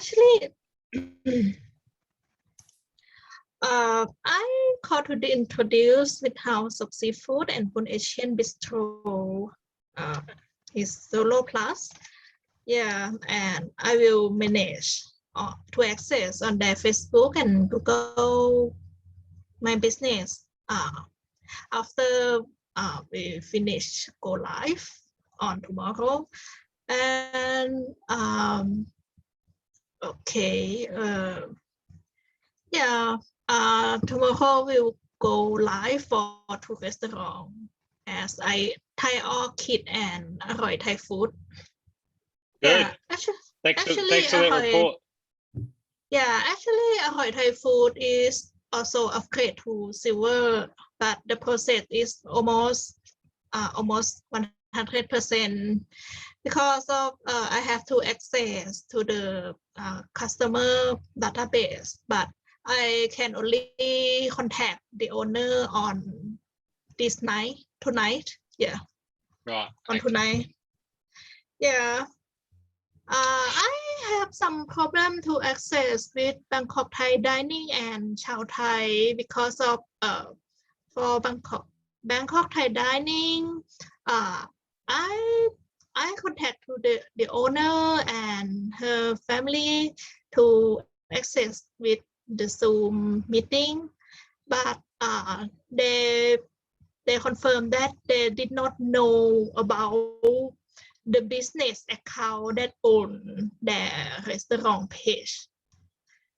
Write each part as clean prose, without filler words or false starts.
Actually, I called to introduce with House of Seafood and Pun Asian Bistro. Is Solo Plus. Yeah, and I will manage to access on their Facebook and Google my business. After we finish go live on tomorrow, and okay, yeah, tomorrow we'll go live for two restaurants as I Thai Orchid and Aroy Thai Food. Good. Yeah, Thanks for that Ahoy, report. yeah, actually, Ahoy Thai Food is also upgrade to silver, but the process is almost 100% because of I have to access to the customer database, but I can only contact the owner on tonight. Yeah, Right. on tonight. Yeah. I have some problem to access with Bangkok Thai dining and Chow Thai because of for Bangkok Thai dining. I contact to the owner and her family to access with the Zoom meeting, but they confirmed that they did not know about the business account that own their restaurant page.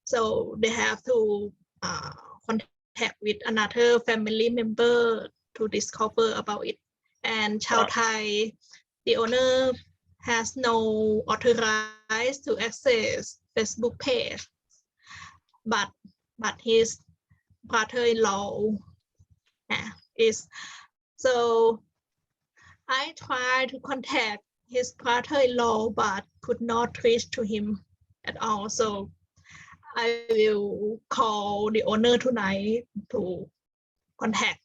So they have to contact with another family member to discover about it. And Chow Thai, the owner has no authorized to access Facebook page, but his brother-in-law is. So I tried to contact his brother-in-law, but could not reach to him at all. So I will call the owner tonight to contact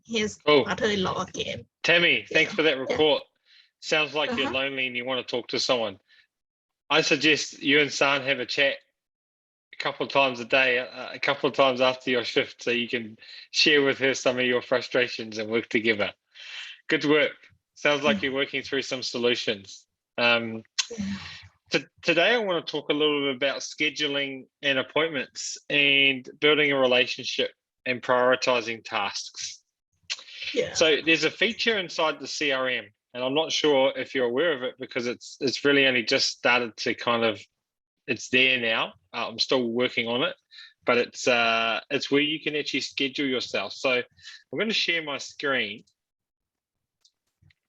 his brother-in-law again. Tammy, thanks for that report. Sounds like you're lonely and you want to talk to someone. I suggest you and San have a chat a couple of times a day, a couple of times after your shift, so you can share with her some of your frustrations and work together. Good work. Sounds like you're working through some solutions. Today, I want to talk a little bit about scheduling and appointments and building a relationship and prioritizing tasks. Yeah. So there's a feature inside the CRM, and I'm not sure if you're aware of it because it's really only just started to it's there now. I'm still working on it, but it's where you can actually schedule yourself. So I'm going to share my screen,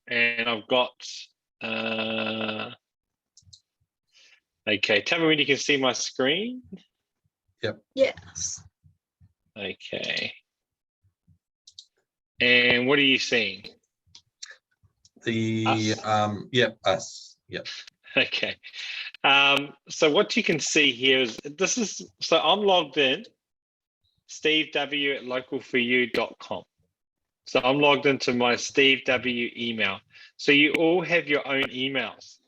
and I've got okay, tell me when you can see my screen. Yep. Yes. Okay. And what are you seeing? Us. Yep. Okay. So what you can see here is so I'm logged in, stevew@localforyou.com. So I'm logged into my Steve W email. So you all have your own emails.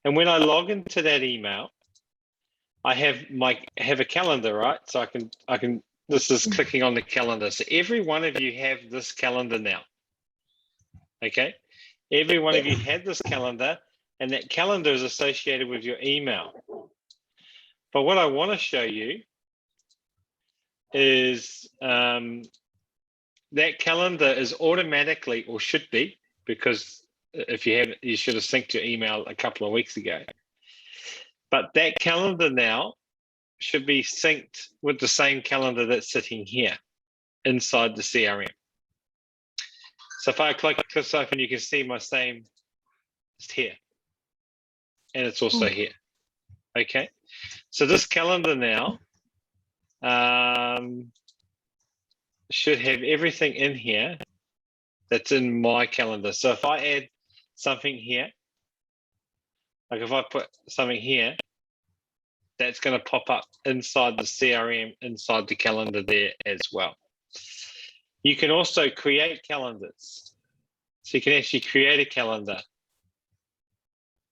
And when I log into that email, I have a calendar, right? So I can this is clicking on the calendar. So every one of you have this calendar now. Okay? Every one of you had this calendar, and that calendar is associated with your email. But what I want to show you is that calendar is automatically, or should be, because if you haven't, you should have synced your email a couple of weeks ago. But that calendar now should be synced with the same calendar that's sitting here inside the CRM. So if I click this open, you can see my same, it's here. And it's also here. Okay. So this calendar now should have everything in here that's in my calendar. So if I add something here, like if I put something here, that's going to pop up inside the CRM, inside the calendar there as well. You can also create calendars. So you can actually create a calendar.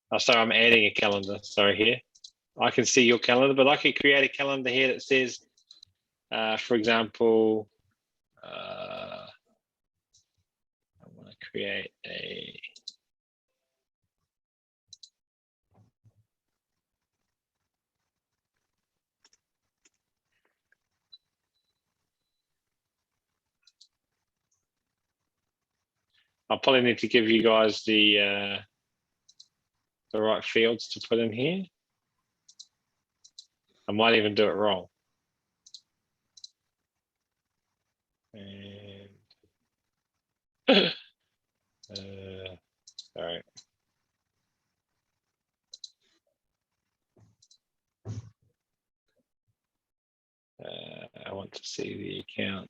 Oh, sorry, I'm adding a calendar, sorry, here. I can see your calendar, but I could create a calendar here that says, for example, I want to create a I'll probably need to give you guys the right fields to put in here. I might even do it wrong. And sorry. I want to see the account.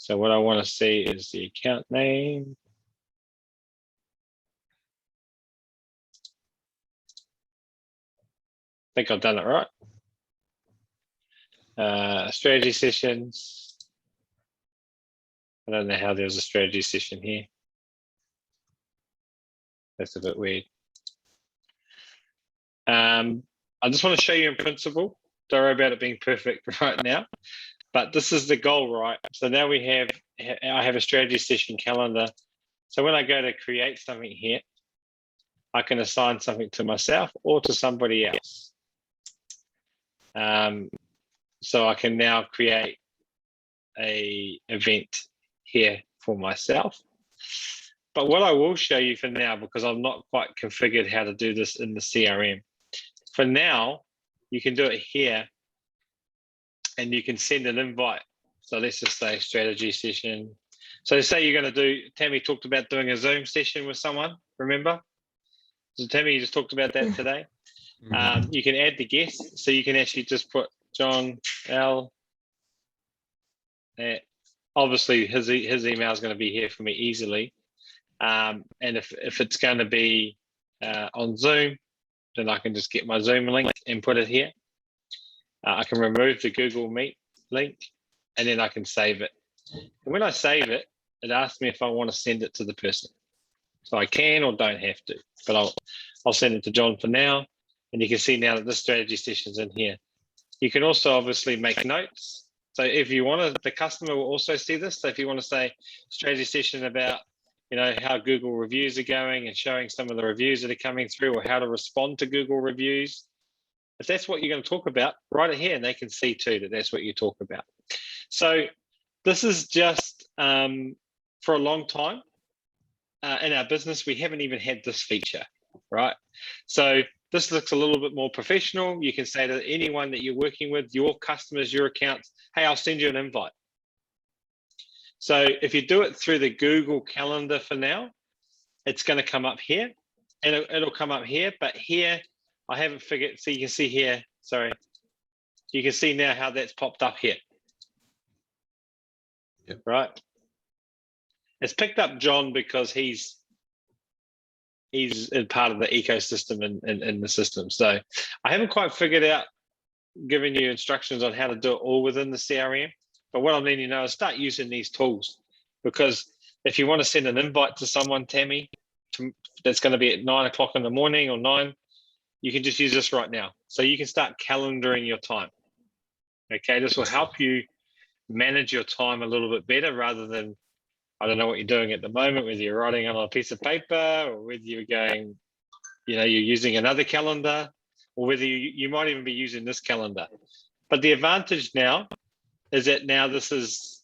So what I want to see is the account name. I think I've done it right. Strategy sessions. I don't know how there's a strategy session here. That's a bit weird. I just want to show you in principle. Don't worry about it being perfect right now, but this is the goal, right? So now I have a strategy session calendar. So when I go to create something here, I can assign something to myself or to somebody else. So I can now create a event here for myself. But what I will show you for now, because I'm not quite configured how to do this in the CRM, for now, you can do it here and you can send an invite. So let's just say strategy session. So say you're going to do, Tammy talked about doing a Zoom session with someone, remember? So Tammy, you just talked about that today. You can add the guest. So you can actually just put John L. Obviously, his email is going to be here for me easily. And if it's going to be on Zoom, then I can just get my Zoom link and put it here. I can remove the Google Meet link and then I can save it. And when I save it, it asks me if I want to send it to the person. So I can or don't have to, but I'll send it to John for now. And you can see now that this strategy session's in here. You can also obviously make notes. So if you want to, the customer will also see this. So if you want to say strategy session about, how Google reviews are going and showing some of the reviews that are coming through or how to respond to Google reviews, if that's what you're going to talk about, write it here and they can see too that that's what you talk about. So this is just for a long time in our business, we haven't even had this feature, right? So this looks a little bit more professional. You can say to anyone that you're working with, your customers, your accounts, hey, I'll send you an invite. So if you do it through the Google Calendar for now, it's going to come up here and it'll come up here. But here, I haven't figured, so you can see here, sorry. You can see now how that's popped up here. Yep. Right? It's picked up John because he's part of the ecosystem in the system. So I haven't quite figured out giving you instructions on how to do it all within the CRM. But what I'm letting you know is start using these tools, because if you want to send an invite to someone, Tammy, that's going to be at 9 o'clock in the morning or 9, you can just use this right now. So you can start calendaring your time. Okay, this will help you manage your time a little bit better rather than, I don't know what you're doing at the moment, whether you're writing on a piece of paper or whether you're going, you're using another calendar, or whether you might even be using this calendar. But the advantage now is that now this is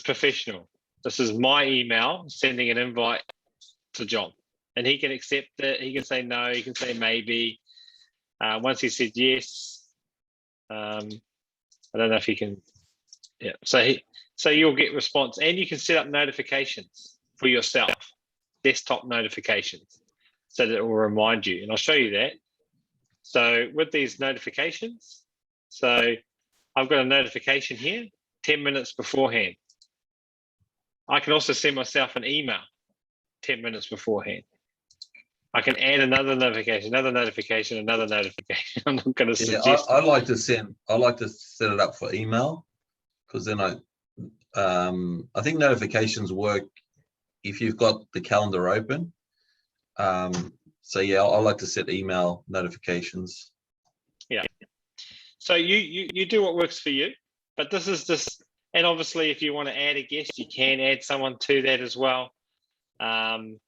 professional. This is my email sending an invite to John, and he can accept it. He can say no. He can say maybe. Once he said yes, I don't know if he can. Yeah. So you'll get response, and you can set up notifications for yourself, desktop notifications, so that it will remind you. And I'll show you that. So with these notifications, so I've got a notification here 10 minutes beforehand. I can also send myself an email 10 minutes beforehand. I can add another notification, another notification, another notification. I'm not going to suggest. I like to set it up for email, because then I think notifications work if you've got the calendar open. So yeah, I like to set email notifications. So you do what works for you, but this is just, and obviously if you want to add a guest, you can add someone to that as well. And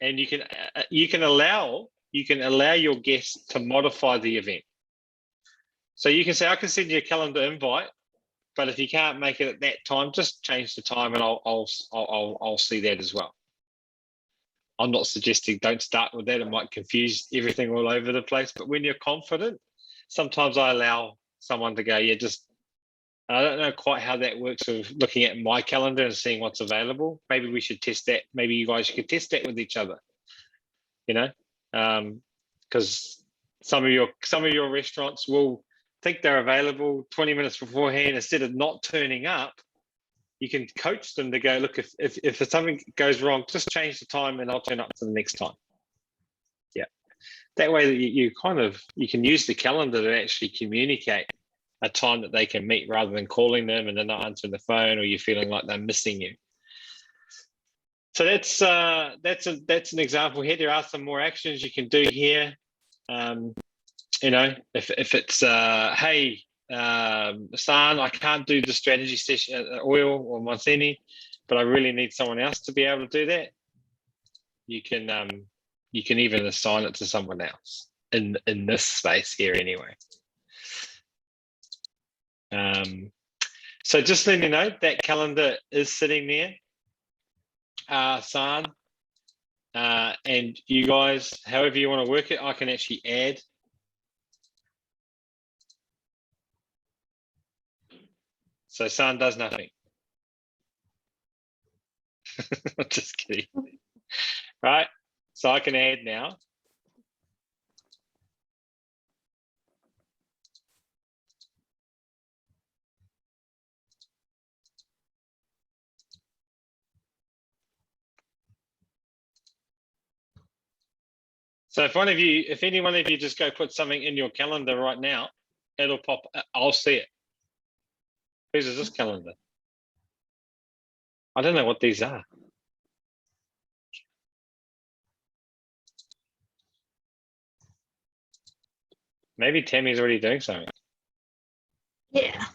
you can allow your guests to modify the event. So you can say, I can send you a calendar invite, but if you can't make it at that time, just change the time, and I'll see that as well. I'm not suggesting don't start with that; it might confuse everything all over the place. But when you're confident, sometimes I allow someone to go, yeah, just. I don't know quite how that works with looking at my calendar and seeing what's available. Maybe we should test that. Maybe you guys could test that with each other. You know, because some of your restaurants will think they're available 20 minutes beforehand. Instead of not turning up, you can coach them to go, look, if something goes wrong, just change the time and I'll turn up to the next time. Yeah, that way you can use the calendar to actually communicate a time that they can meet, rather than calling them and they're not answering the phone, or you're feeling like they're missing you. So that's an example here. There are some more actions you can do here. You know, if it's hey, San, I can't do the strategy session at Oil or Monsini, but I really need someone else to be able to do that. You can even assign it to someone else in this space here anyway. So just let me know that calendar is sitting there, San, and you guys, however you want to work it, I can actually add. So San does nothing. Just kidding. Right, so I can add now. So if any one of you just go put something in your calendar right now, it'll pop, I'll see it. Whose is this calendar? I don't know what these are. Maybe Tammy's already doing something. Yeah.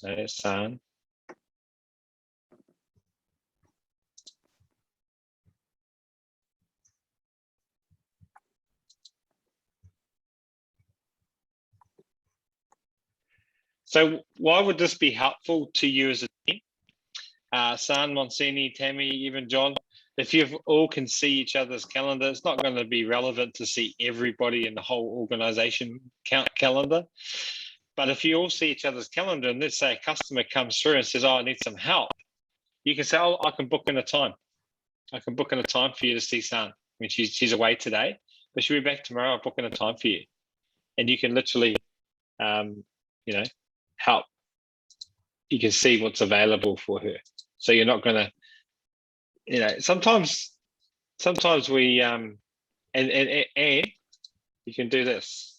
There's San. So why would this be helpful to you as a team? San, Monsini, Tammy, even John, if you all can see each other's calendar, it's not going to be relevant to see everybody in the whole organization calendar. But if you all see each other's calendar, and let's say a customer comes through and says, oh, I need some help, you can say, oh, I can book in a time. I can book in a time for you to see San. I mean, she's away today, but she'll be back tomorrow. I'll book in a time for you. And you can literally, you know, help. You can see what's available for her. So you're not going to, you know, sometimes we, and you can do this.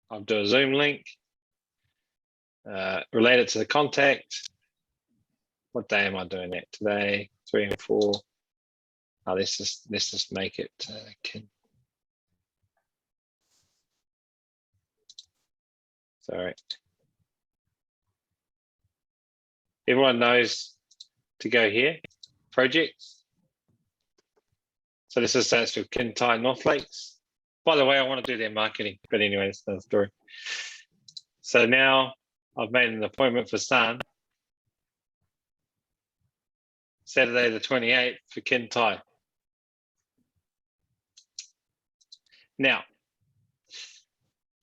I'll do a Zoom link, relate it to the contact. What day am I doing that today? 3 and 4. Oh, let's just make it sorry. Everyone knows to go here, projects. So this is stands for Kintyre North Lakes. By the way, I want to do their marketing, but anyway, that's another story. So now I've made an appointment for San, Saturday the 28th for Kintyre. Now,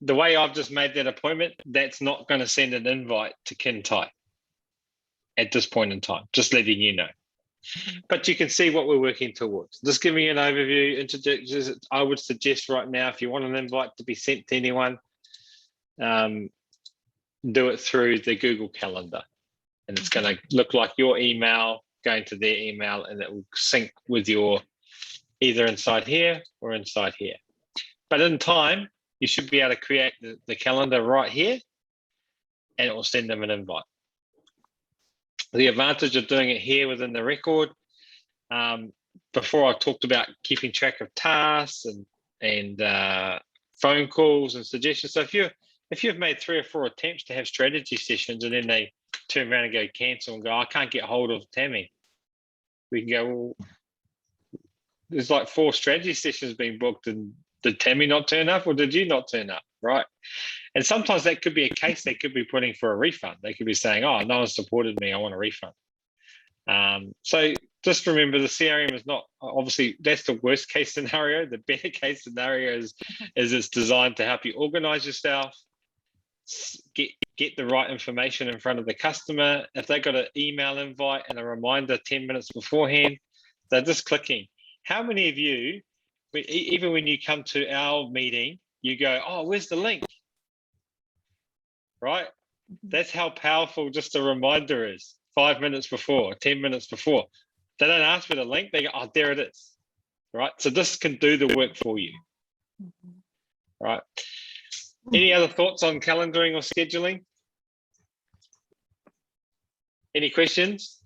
the way I've just made that appointment, that's not going to send an invite to Kintyre at this point in time, just letting you know. But you can see what we're working towards. Just giving you an overview. I would suggest right now, if you want an invite to be sent to anyone, do it through the Google Calendar. And it's going to look like your email going to their email, and it will sync with your either inside here or inside here. But in time, You should be able to create the calendar right here, and it will send them an invite. The advantage of doing it here within the record, before I talked about keeping track of tasks and phone calls and suggestions. So if you've made 3 or 4 attempts to have strategy sessions and then they turn around and go cancel and go, I can't get hold of Tammy, we can go, well, there's like 4 strategy sessions being booked, and did Tammy not turn up or did you not turn up, right? And sometimes that could be a case they could be putting for a refund. They could be saying, oh, no one supported me, I want a refund. So just remember, the CRM is not, obviously that's the worst case scenario. The better case scenario is it's designed to help you organize yourself, get the right information in front of the customer. If they got an email invite and a reminder 10 minutes beforehand, they're just clicking. How many of you, even when you come to our meeting, you go, oh, where's the link? Right? That's how powerful just a reminder is. 5 minutes before, 10 minutes before. They don't ask for the link, they go, oh, there it is. Right? So this can do the work for you. Right? Any other thoughts on calendaring or scheduling? Any questions?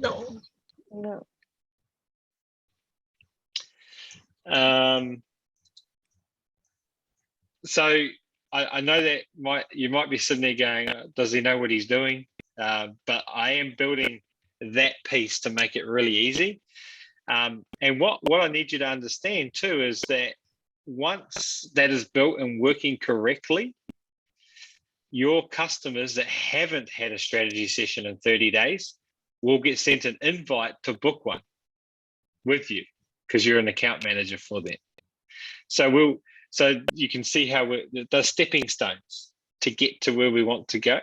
No. No. So I know that you might be sitting there going, does he know what he's doing? But I am building that piece to make it really easy. And what I need you to understand too is that once that is built and working correctly, your customers that haven't had a strategy session in 30 days will get sent an invite to book one with you because you're an account manager for them. So you can see how the stepping stones to get to where we want to go.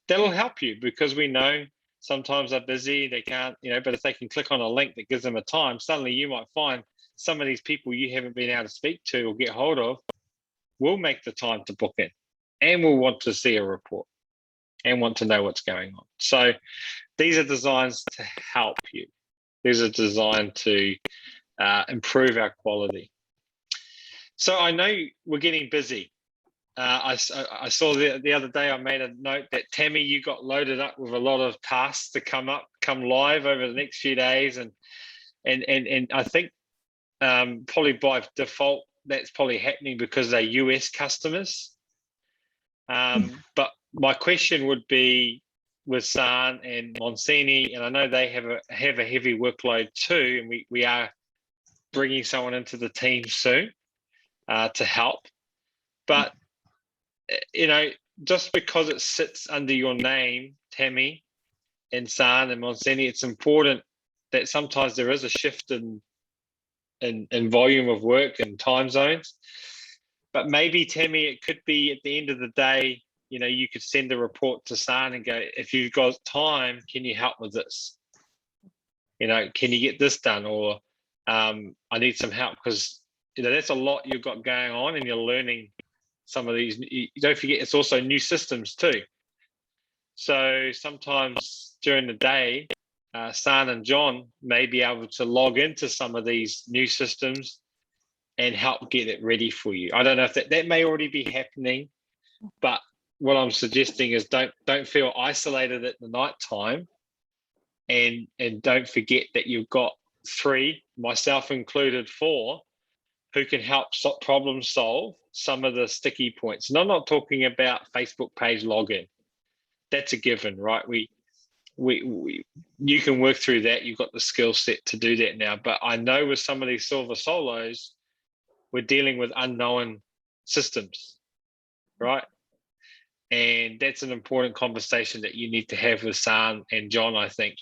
That'll help you because we know sometimes they're busy, they can't, but if they can click on a link that gives them a time, suddenly you might find some of these people you haven't been able to speak to or get hold of will make the time to book in and will want to see a report and want to know what's going on. So these are designed to help you. These are designed to improve our quality. So I know we're getting busy. I saw the other day, I made a note that Tammy, you got loaded up with a lot of tasks to come live over the next few days. And I think probably by default, that's probably happening because they're US customers. But my question would be with San and Monsini, and I know they have a heavy workload too, and we are bringing someone into the team soon to help. But just because it sits under your name, Tammy and San and Monsini, it's important that sometimes there is a shift in volume of work and time zones. But maybe, Tammy, it could be at the end of the day, you could send a report to San and go, if you've got time, can you help with this? Can you get this done? Or I need some help because, that's a lot you've got going on and you're learning some of these. Don't forget, it's also new systems too. So sometimes during the day, San and John may be able to log into some of these new systems and help get it ready for you. I don't know if that may already be happening, but what I'm suggesting is don't feel isolated at the night time, and don't forget that you've got 3, myself included, 4, who can help problem solve some of the sticky points. And I'm not talking about Facebook page login. That's a given, right? You can work through that. You've got the skill set to do that now. But I know with some of these silver solos, we're dealing with unknown systems, right? And that's an important conversation that you need to have with San and John, I think,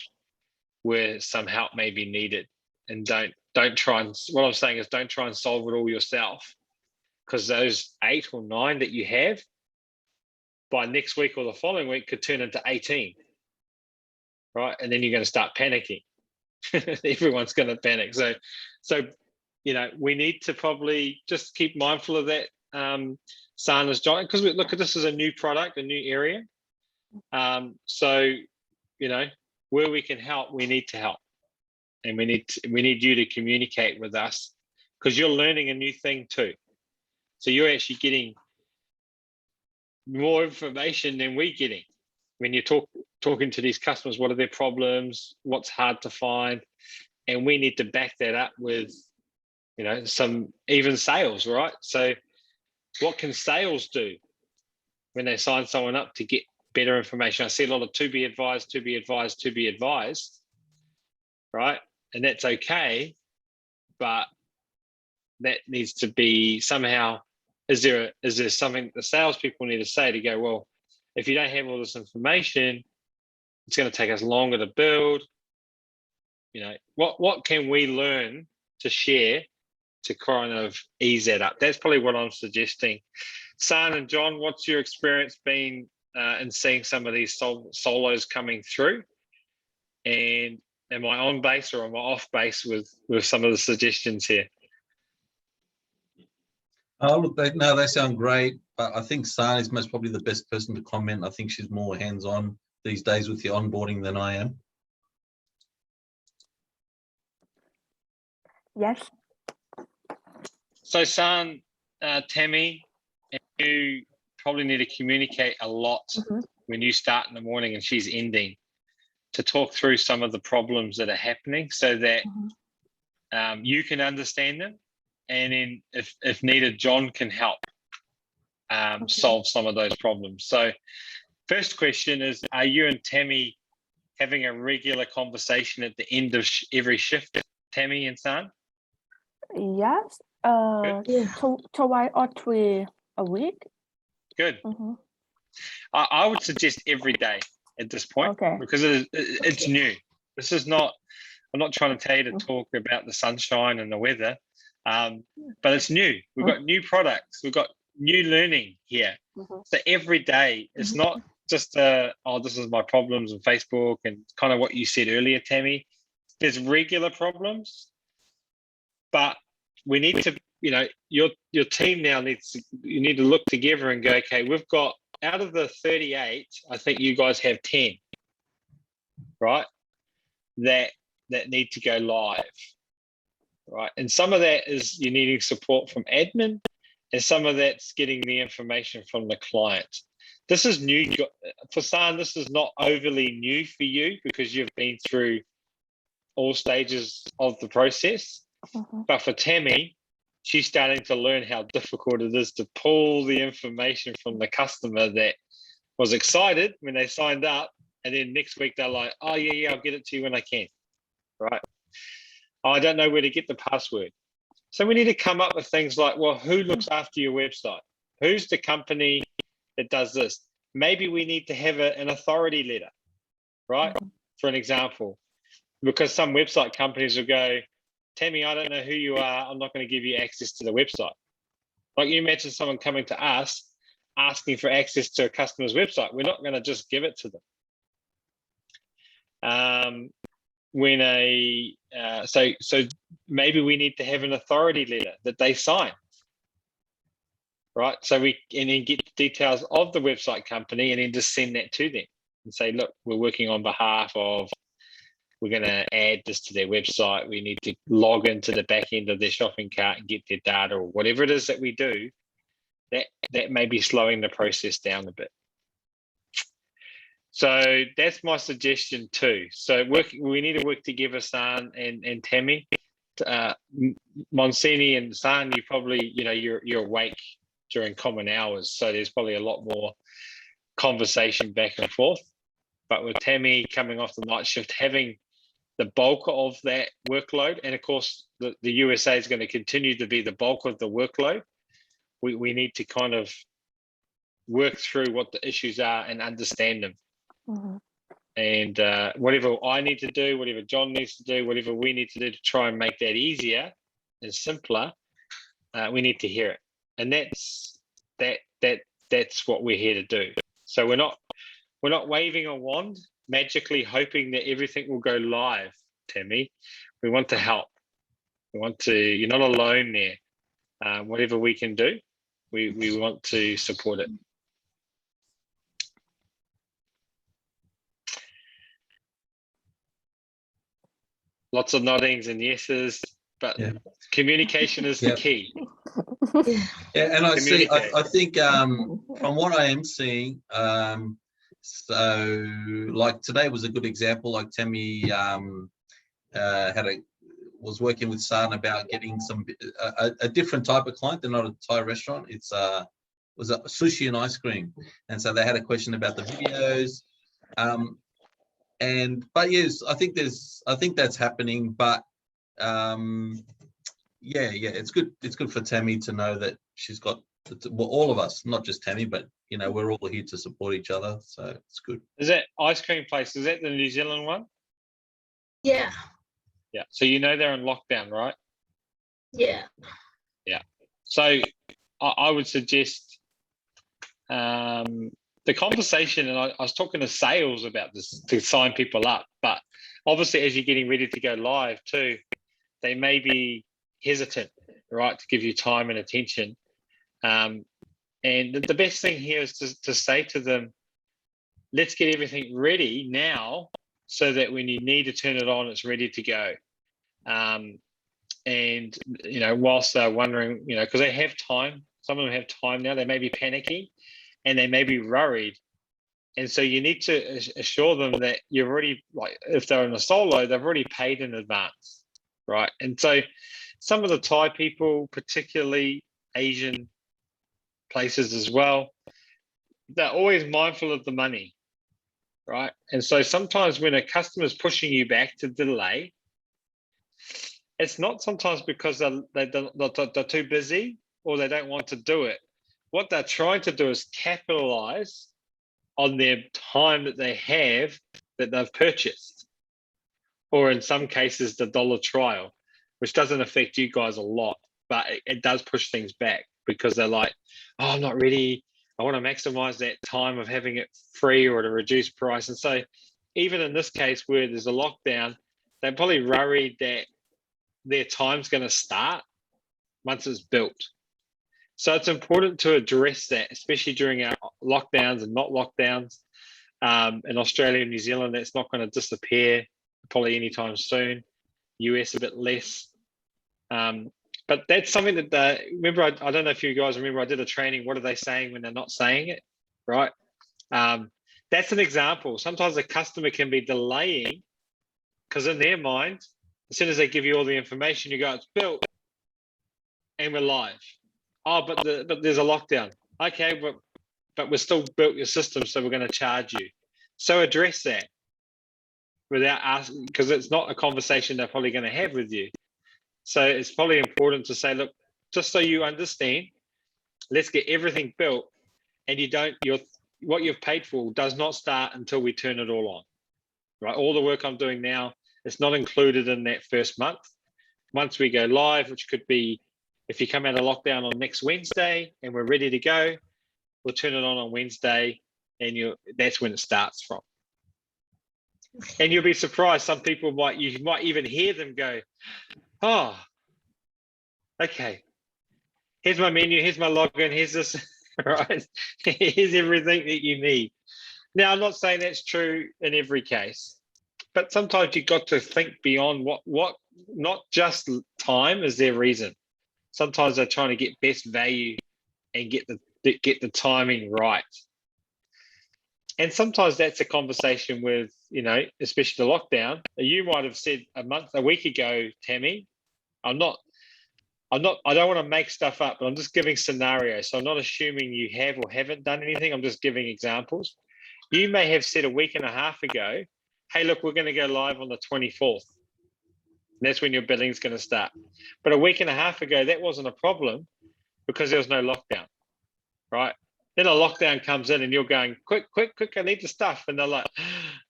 where some help may be needed. And don't try and, what I'm saying is don't try and solve it all yourself, because those 8 or 9 that you have by next week or the following week could turn into 18, right? And then you're going to start panicking. Everyone's going to panic. So we need to probably just keep mindful of that. Sana's John, because we look at this as a new product, a new area. So where we can help, we need to help. And we need you to communicate with us, because you're learning a new thing too. So you're actually getting more information than we're getting when you're talking to these customers. What are their problems? What's hard to find? And we need to back that up with, you know, some even sales, right? So what can sales do when they sign someone up to get better information? I see a lot of to be advised, right? And that's okay, but that needs to be somehow, is there something the salespeople need to say to go, well, if you don't have all this information, it's going to take us longer to build. You know, what can we learn to share to kind of ease that up? That's probably what I'm suggesting. San and John, what's your experience been in seeing some of these solos coming through? And am I on base or am I off base with some of the suggestions here? Oh, look, they sound great, but I think San is most probably the best person to comment. I think she's more hands-on these days with the onboarding than I am. Yes. So San, Tammy, you probably need to communicate a lot when you start in the morning and she's ending, to talk through some of the problems that are happening so that you can understand them. And then if needed, John can help solve some of those problems. So first question is, are you and Tammy having a regular conversation at the end of every shift, Tammy and San? Yes. Yeah. Twice or 3 a week. Good. I would suggest every day at this point, Okay. because it's new. This is not, I'm not trying to tell you to talk about the sunshine and the weather, but it's new. We've got new products. We've got new learning here. So every day, it's not just, oh, this is my problems on Facebook and kind of what you said earlier, Tammy. There's regular problems, but we need to, you know, your team now you need to look together and go, okay, we've got, out of the 38, I think you guys have 10, right? That need to go live, right? And some of that is you needing support from admin, and some of that's getting the information from the client. This is new for San. This is not overly new for you because you've been through all stages of the process. But for Tammy, she's starting to learn how difficult it is to pull the information from the customer that was excited when they signed up, and then next week they're like, oh yeah, I'll get it to you when I can, right? Oh, I don't know where to get the password. So we need to come up with things like, well, who looks after your website? Who's the company that does this? Maybe we need to have an authority letter, right? For an example, because some website companies will go, Tammy, I don't know who you are. I'm not going to give you access to the website. Like, you imagine someone coming to us asking for access to a customer's website. We're not going to just give it to them. So maybe we need to have an authority letter that they sign, right? So we can then get the details of the website company and then just send that to them and say, look, we're working on behalf of, we're going to add this to their website. We need to log into the back end of their shopping cart and get their data, or whatever it is that we do. That may be slowing the process down a bit. So that's my suggestion too. So we need to work together, San and Tammy. Monsini and San, you probably, you know, you're awake during common hours, so there's probably a lot more conversation back and forth. But with Tammy coming off the night shift, having the bulk of that workload, and of course the USA is going to continue to be the bulk of the workload, we need to kind of work through what the issues are and understand them. And whatever I need to do, whatever John needs to do, whatever we need to do to try and make that easier and simpler, we need to hear it. And that's what we're here to do. So we're not waving a wand, magically hoping that everything will go live, Tammy. We want to help. We want to, you're not alone there. Whatever we can do, we want to support it. Lots of noddings and yeses. but Yeah. communication is the Yep. key. Yeah, and I see. Communicate. I think from what I am seeing, so like today was a good example. Like Tammy was working with San about getting a different type of client. They're not a Thai restaurant. It's was a sushi and ice cream, and so they had a question about the videos. But yes, I think that's happening. But yeah, it's good. It's good for Tammy to know that she's got, well, all of us, not just Tammy, but you know, we're all here to support each other. So it's good. Is that ice cream place? Is that the New Zealand one? Yeah, Yeah. So you know they're in lockdown, right? yeah, So I would suggest the conversation, and I was talking to sales about this to sign people up, but obviously as you're getting ready to go live too, they may be hesitant, right, to give you time and attention. And the best thing here is to say to them, let's get everything ready now so that when you need to turn it on, it's ready to go. And, you know, whilst they're wondering, you know, because they have time, some of them have time now, they may be panicking and they may be worried. And so you need to assure them that you've already, like, if they're in a solo, they've already paid in advance, right? And so some of the Thai people, particularly Asian places as well, they're always mindful of the money, right? And so sometimes when a customer is pushing you back to delay, it's not sometimes because they're too busy or they don't want to do it. What they're trying to do is capitalize on their time that they have that they've purchased, or in some cases the dollar trial, which doesn't affect you guys a lot, but it does push things back because they're like, oh, I'm not ready. I want to maximize that time of having it free or at a reduced price. And so even in this case where there's a lockdown, they're probably worried that their time's going to start once it's built. So it's important to address that, especially during our lockdowns and not lockdowns. In Australia and New Zealand, that's not going to disappear probably anytime soon. US a bit less. But that's something that, remember, I don't know if you guys remember, I did a training, what are they saying when they're not saying it, right? That's an example. Sometimes a customer can be delaying because in their mind, as soon as they give you all the information, you go, it's built and we're live. Oh, but there's a lockdown. Okay, but we're still built your system, so we're going to charge you. So address that without asking, because it's not a conversation they're probably going to have with you. So it's probably important to say, look, just so you understand, let's get everything built, and what you've paid for does not start until we turn it all on. Right? All the work I'm doing now, it's not included in that first month. Once we go live, which could be if you come out of lockdown on next Wednesday and we're ready to go, we'll turn it on Wednesday, and that's when it starts from. And you'll be surprised. Some people you might even hear them go, oh, okay, here's my menu, here's my login, here's this, right? Here's everything that you need. Now, I'm not saying that's true in every case, but sometimes you've got to think beyond what not just time is their reason. Sometimes they're trying to get best value and get the timing right. And sometimes that's a conversation with, you know, especially the lockdown. You might have said a week ago, Tammy, I don't want to make stuff up, but I'm just giving scenarios. So I'm not assuming you have or haven't done anything. I'm just giving examples. You may have said a week and a half ago, hey, look, we're going to go live on the 24th. And that's when your billing is going to start. But a week and a half ago, that wasn't a problem because there was no lockdown, right? Then a lockdown comes in and you're going, quick, I need the stuff. And they're like,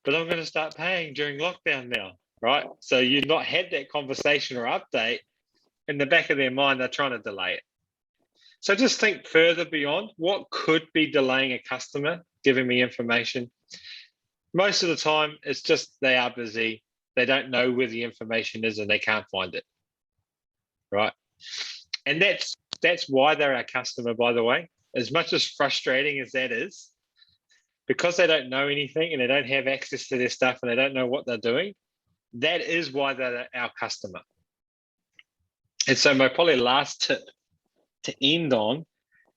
but I'm going to start paying during lockdown now, right? So you've not had that conversation or update. In the back of their mind, they're trying to delay it. So just think further beyond what could be delaying a customer giving me information. Most of the time, it's just they are busy. They don't know where the information is and they can't find it, right? And that's why they're our customer, by the way. As much as frustrating as that is, because they don't know anything and they don't have access to their stuff and they don't know what they're doing, that is why they're our customer. And so my probably last tip to end on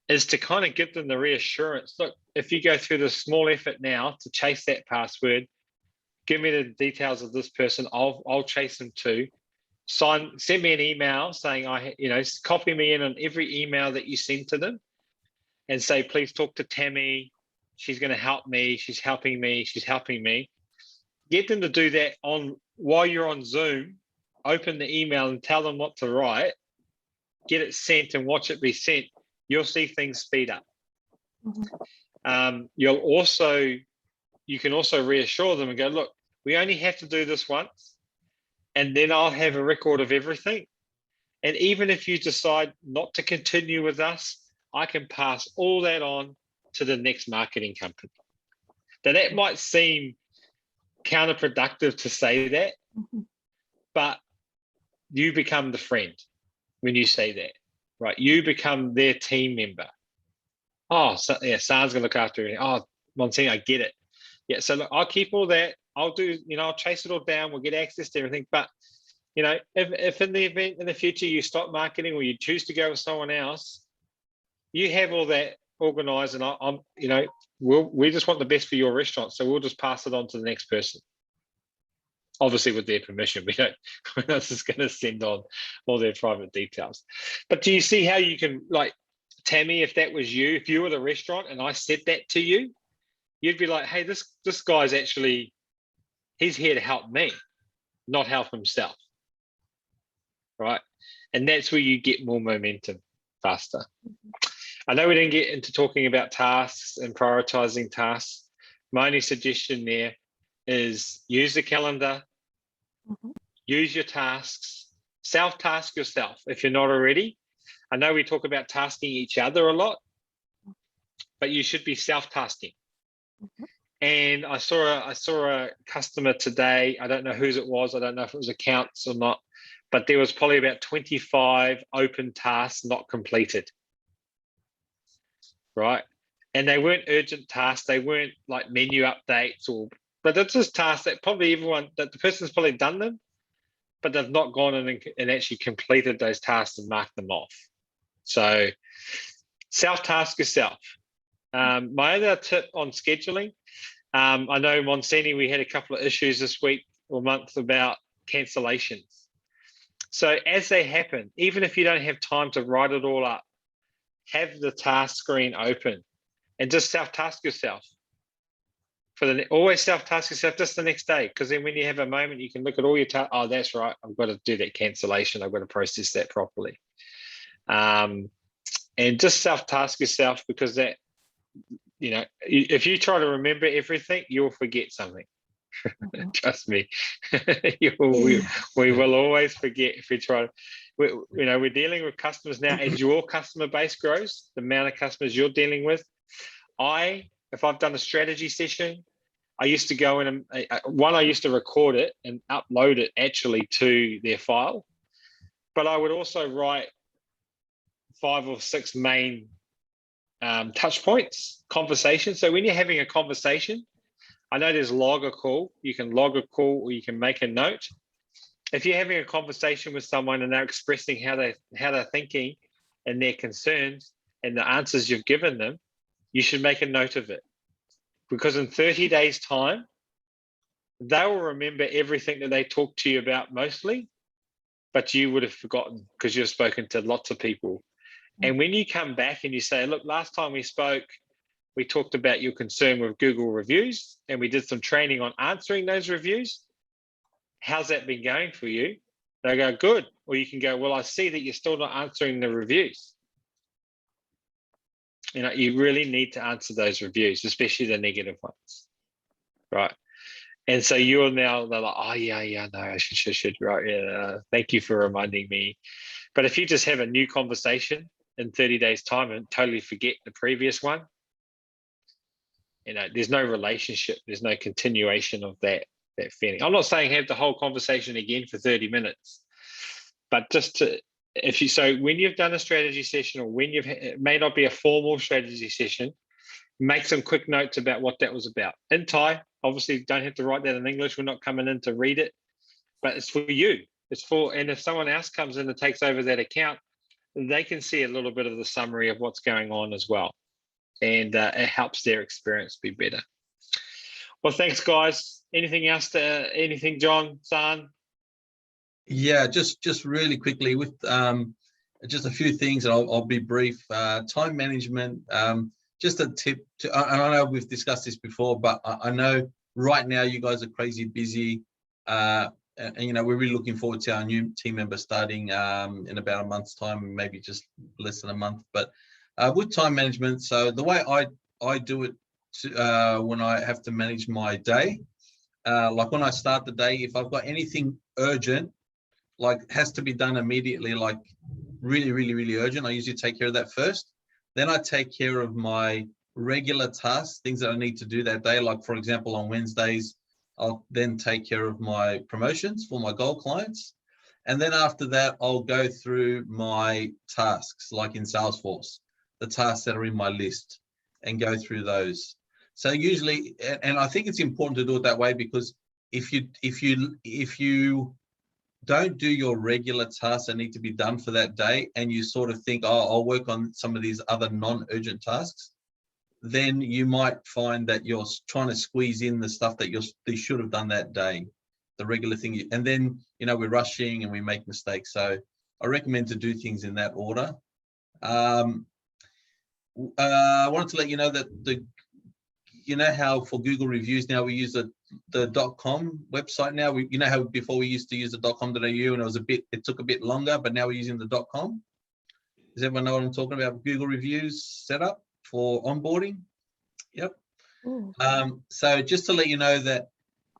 is to kind of give them the reassurance. Look, if you go through this small effort now to chase that password, give me the details of this person. I'll chase them too. Send me an email saying copy me in on every email that you send to them, and say, please talk to Tammy. She's going to help me. She's helping me. She's helping me. Get them to do that while you're on Zoom. Open the email and tell them what to write. Get it sent and watch it be sent. You'll see things speed up. You can also reassure them and go, look, we only have to do this once, and then I'll have a record of everything. And even if you decide not to continue with us, I can pass all that on to the next marketing company. Now, that might seem counterproductive to say that, but you become the friend when you say that, right? You become their team member. Oh, so, yeah, San's going to look after it. Oh, Monsignor, I get it. Yeah, so look, I'll keep all that. I'll do, I'll chase it all down. We'll get access to everything. But, if in the event in the future you stop marketing or you choose to go with someone else, you have all that organized, and we just want the best for your restaurant. So we'll just pass it on to the next person. Obviously with their permission. We're not just going to send on all their private details. But do you see how you can, like, Tammy, if that was you, if you were the restaurant and I said that to you, you'd be like, hey, this guy's actually, he's here to help me, not help himself, right? And that's where you get more momentum faster. I know we didn't get into talking about tasks and prioritizing tasks. My only suggestion there is use the calendar, use your tasks, self-task yourself if you're not already. I know we talk about tasking each other a lot, but you should be self-tasking. And I saw a customer today. I don't know whose it was. I don't know if it was accounts or not, but there was probably about 25 open tasks not completed, right? And they weren't urgent tasks. They weren't like menu updates but that's just tasks that probably that the person's probably done them, but they've not gone in and actually completed those tasks and marked them off. So self-task yourself. My other tip on scheduling, I know, Monsini, we had a couple of issues this week or month about cancellations. So as they happen, even if you don't have time to write it all up, have the task screen open and just self-task yourself. Always self-task yourself just the next day, because then when you have a moment, you can look at all your tasks. Oh, that's right. I've got to do that cancellation. I've got to process that properly. And just self-task yourself, because that, if you try to remember everything, you'll forget something. Trust me. We will always forget if we try. We're dealing with customers now. As your customer base grows, the amount of customers you're dealing with, if I've done a strategy session, I used to go in and I used to record it and upload it actually to their file, but I would also write 5 or 6 main touch points, conversations. So when you're having a conversation, I know there's log a call. You can log a call or you can make a note. If you're having a conversation with someone and they're expressing how they're thinking and their concerns and the answers you've given them, you should make a note of it, because in 30 days' time, they will remember everything that they talked to you about mostly, but you would have forgotten because you've spoken to lots of people. And when you come back and you say, look, last time we spoke, we talked about your concern with Google reviews and we did some training on answering those reviews. How's that been going for you? They go, good. Or you can go, well, I see that you're still not answering the reviews. You really need to answer those reviews, especially the negative ones, right? And so they're like, oh, yeah, no, I should, right? Yeah, thank you for reminding me. But if you just have a new conversation in 30 days' time and totally forget the previous one, there's no relationship, there's no continuation of that feeling. I'm not saying have the whole conversation again for 30 minutes, but just when you've done a strategy session, or when it may not be a formal strategy session, make some quick notes about what that was about. In Thai, obviously don't have to write that in English. We're not coming in to read it, but it's for you. It's for, and if someone else comes in and takes over that account, they can see a little bit of the summary of what's going on as well. And it helps their experience be better. Well, thanks, guys. Anything else anything, John, San? Yeah, just really quickly with just a few things, and I'll be brief. Time management, just a tip and I know we've discussed this before, but I know right now you guys are crazy busy. And you know, we're really looking forward to our new team member starting in about a month's time, maybe just less than a month. But with time management, so the way I do it when I have to manage my day, like when I start the day, if I've got anything urgent, like has to be done immediately, like really urgent, I usually take care of that first. Then I take care of my regular tasks, things that I need to do that day. Like for example, on Wednesdays, I'll then take care of my promotions for my gold clients. And then after that, I'll go through my tasks, like in Salesforce, the tasks that are in my list, and go through those. So usually, and I think it's important to do it that way, because if you don't do your regular tasks that need to be done for that day, and you sort of think, oh, I'll work on some of these other non-urgent tasks, then you might find that you're trying to squeeze in the stuff that you should have done that day, the regular thing. And then, you know, we're rushing and we make mistakes. So I recommend to do things in that order. I wanted to let you know that you know how for Google reviews now we use the .com website now. You know how before we used to use the .com.au and it took a bit longer, but now we're using the .com. Does everyone know what I'm talking about? Google reviews setup for onboarding. Yep. So just to let you know that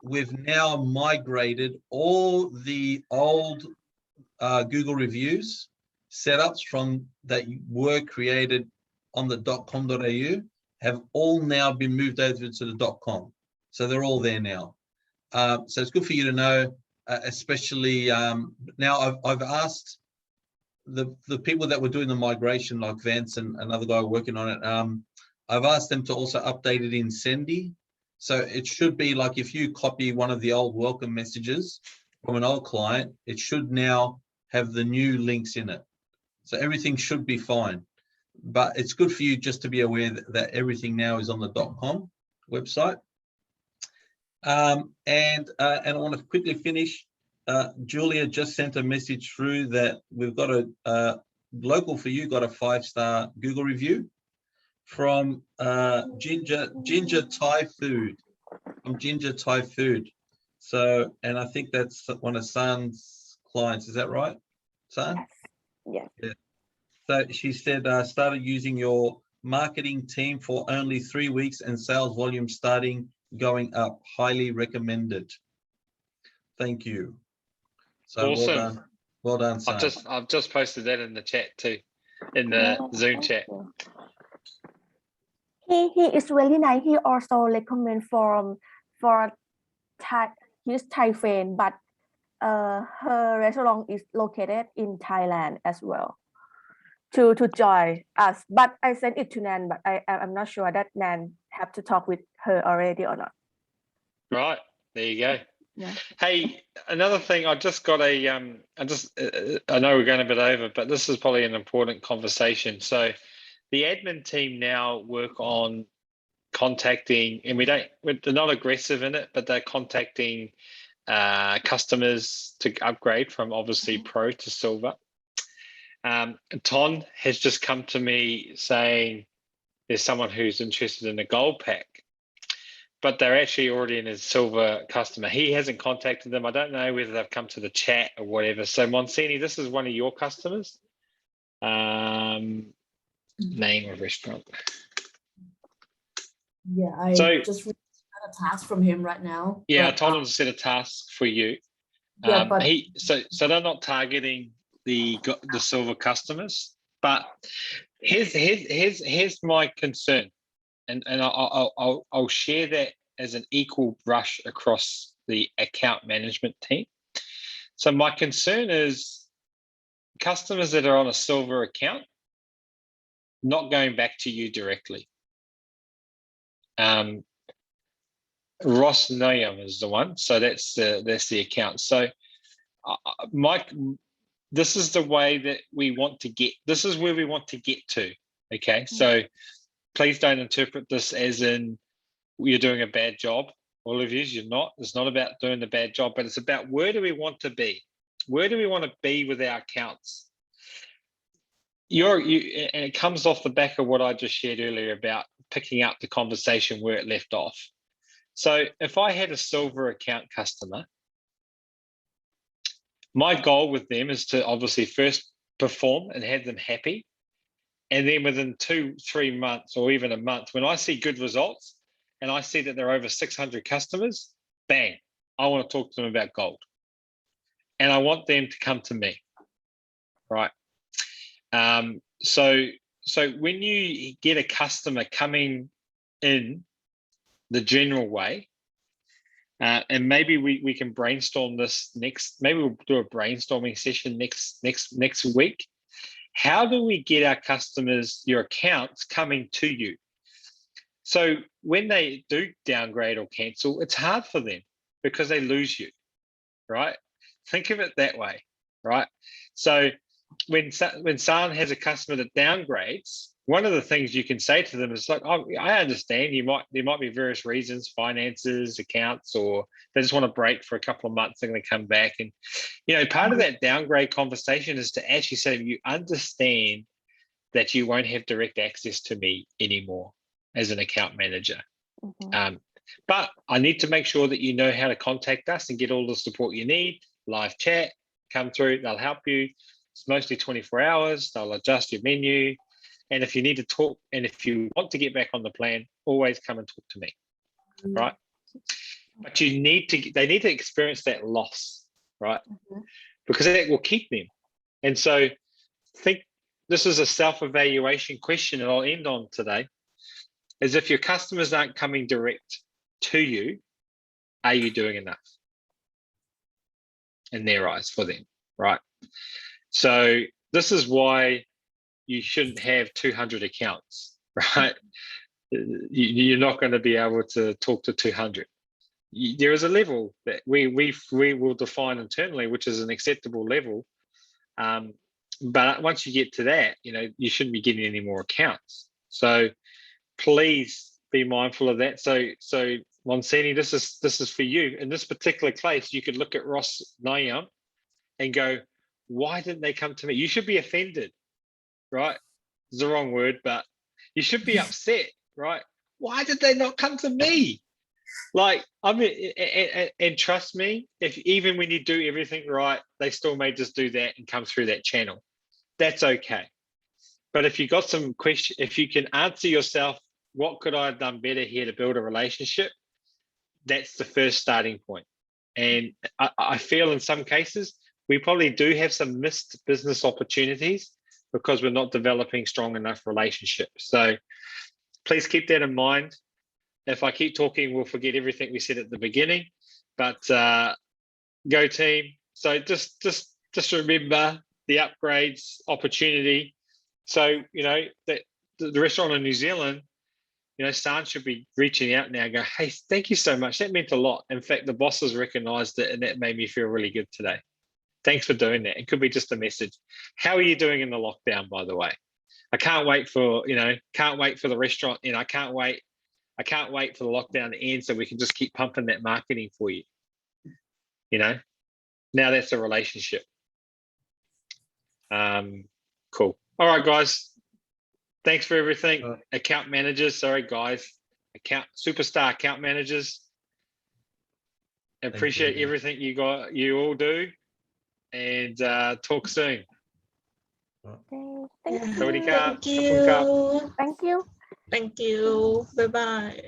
we've now migrated all the old Google reviews setups from that were created on the .com.au have all now been moved over to the .com. So they're all there now. So it's good for you to know, especially now I've asked the people that were doing the migration, like Vance and another guy working on it, I've asked them to also update it in Sendy. So it should be like if you copy one of the old welcome messages from an old client, it should now have the new links in it. So everything should be fine. But it's good for you just to be aware that everything now is on the .com website. And I want to quickly finish. Julia just sent a message through that we've got a local for you, got a 5-star Google review from Ginger Thai Food, from Ginger Thai Food. So, and I think that's one of San's clients. Is that right, San? Yes. Yeah. So she said, started using your marketing team for only 3 weeks and sales volume starting going up. Highly recommended. Thank you. So Awesome. Well done, San. I've just posted that in the chat too, in the Zoom chat. He is really nice. He also recommend for Thai, his Thai friend, but her restaurant is located in Thailand as well. To join us, but I sent it to Nan, but I'm not sure that Nan have to talk with her already or not. Right, there you go. Yeah. Hey, another thing, I just got a I know we're going a bit over, but this is probably an important conversation. So the admin team now work on contacting, and they're not aggressive in it, but they're contacting customers to upgrade from obviously Pro to Silver. Ton has just come to me saying there's someone who's interested in a gold pack, but they're actually already in his silver customer. He hasn't contacted them. I don't know whether they've come to the chat or whatever. So Monsini, this is one of your customers. Name of restaurant. Yeah, I just got a task from him right now. Yeah, I told him to set a task for you. Yeah, but so they're not targeting the silver customers, but here's my concern, and I'll share that as an equal brush across the account management team. So my concern is customers that are on a silver account not going back to you directly. Ross Noyam is the one, so that's the account. So Mike, this is the way that we want to get. This is where we want to get to. Okay, so please don't interpret this as in you're doing a bad job. All of you, you're not. It's not about doing the bad job, but it's about where do we want to be? Where do we want to be with our accounts? And it comes off the back of what I just shared earlier about picking up the conversation where it left off. So if I had a silver account customer, my goal with them is to obviously first perform and have them happy. And then within 2-3 months or even a month, when I see good results and I see that there are over 600 customers, bang, I want to talk to them about gold. And I want them to come to me, right? So when you get a customer coming in the general way, and maybe we can brainstorm this next, maybe we'll do a brainstorming session next week. How do we get our customers, your accounts, coming to you? So when they do downgrade or cancel, it's hard for them because they lose you, right? Think of it that way, right? So when someone has a customer that downgrades, one of the things you can say to them is like, oh, I understand there might be various reasons, finances, accounts, or they just want to break for a couple of months, they're going to come back. And, part of that downgrade conversation is to actually say, you understand that you won't have direct access to me anymore as an account manager. But I need to make sure that you know how to contact us and get all the support you need. Live chat, come through, they'll help you. It's mostly 24 hours. They'll adjust your menu. And if you need to talk, and if you want to get back on the plan, always come and talk to me, right? But they need to experience that loss, right? Because that will keep them. And so think this is a self-evaluation question that I'll end on today, is if your customers aren't coming direct to you, are you doing enough in their eyes for them, right? So this is why you shouldn't have 200 accounts, right? You're not going to be able to talk to 200. There is a level that we will define internally, which is an acceptable level. But once you get to that, you shouldn't be getting any more accounts. So please be mindful of that. So Monsini, this is for you. In this particular case, you could look at Ross Nayam and go, why didn't they come to me? You should be offended, right? It's the wrong word, but you should be upset, right? Why did they not come to me? Like, I mean, and trust me, if even when you do everything right, they still may just do that and come through that channel. That's okay. But if you got some question, if you can answer yourself, what could I have done better here to build a relationship? That's the first starting point. And I feel in some cases, we probably do have some missed business opportunities because we're not developing strong enough relationships. So please keep that in mind. If I keep talking, we'll forget everything we said at the beginning, but go team. So just remember the upgrades opportunity. So, that the restaurant in New Zealand, San should be reaching out now, go, hey, thank you so much. That meant a lot. In fact, the bosses recognized it and that made me feel really good today. Thanks for doing that. It could be just a message. How are you doing in the lockdown, by the way? I can't wait for, can't wait for the restaurant. I can't wait for the lockdown to end so we can just keep pumping that marketing for you. Now that's a relationship. Cool. All right, guys. Thanks for everything. Account managers, sorry, guys. Superstar account managers. Appreciate everything you all do. And talk soon. Okay, thank Yeah. you. Thank you. Thank you. Thank you. Bye-bye.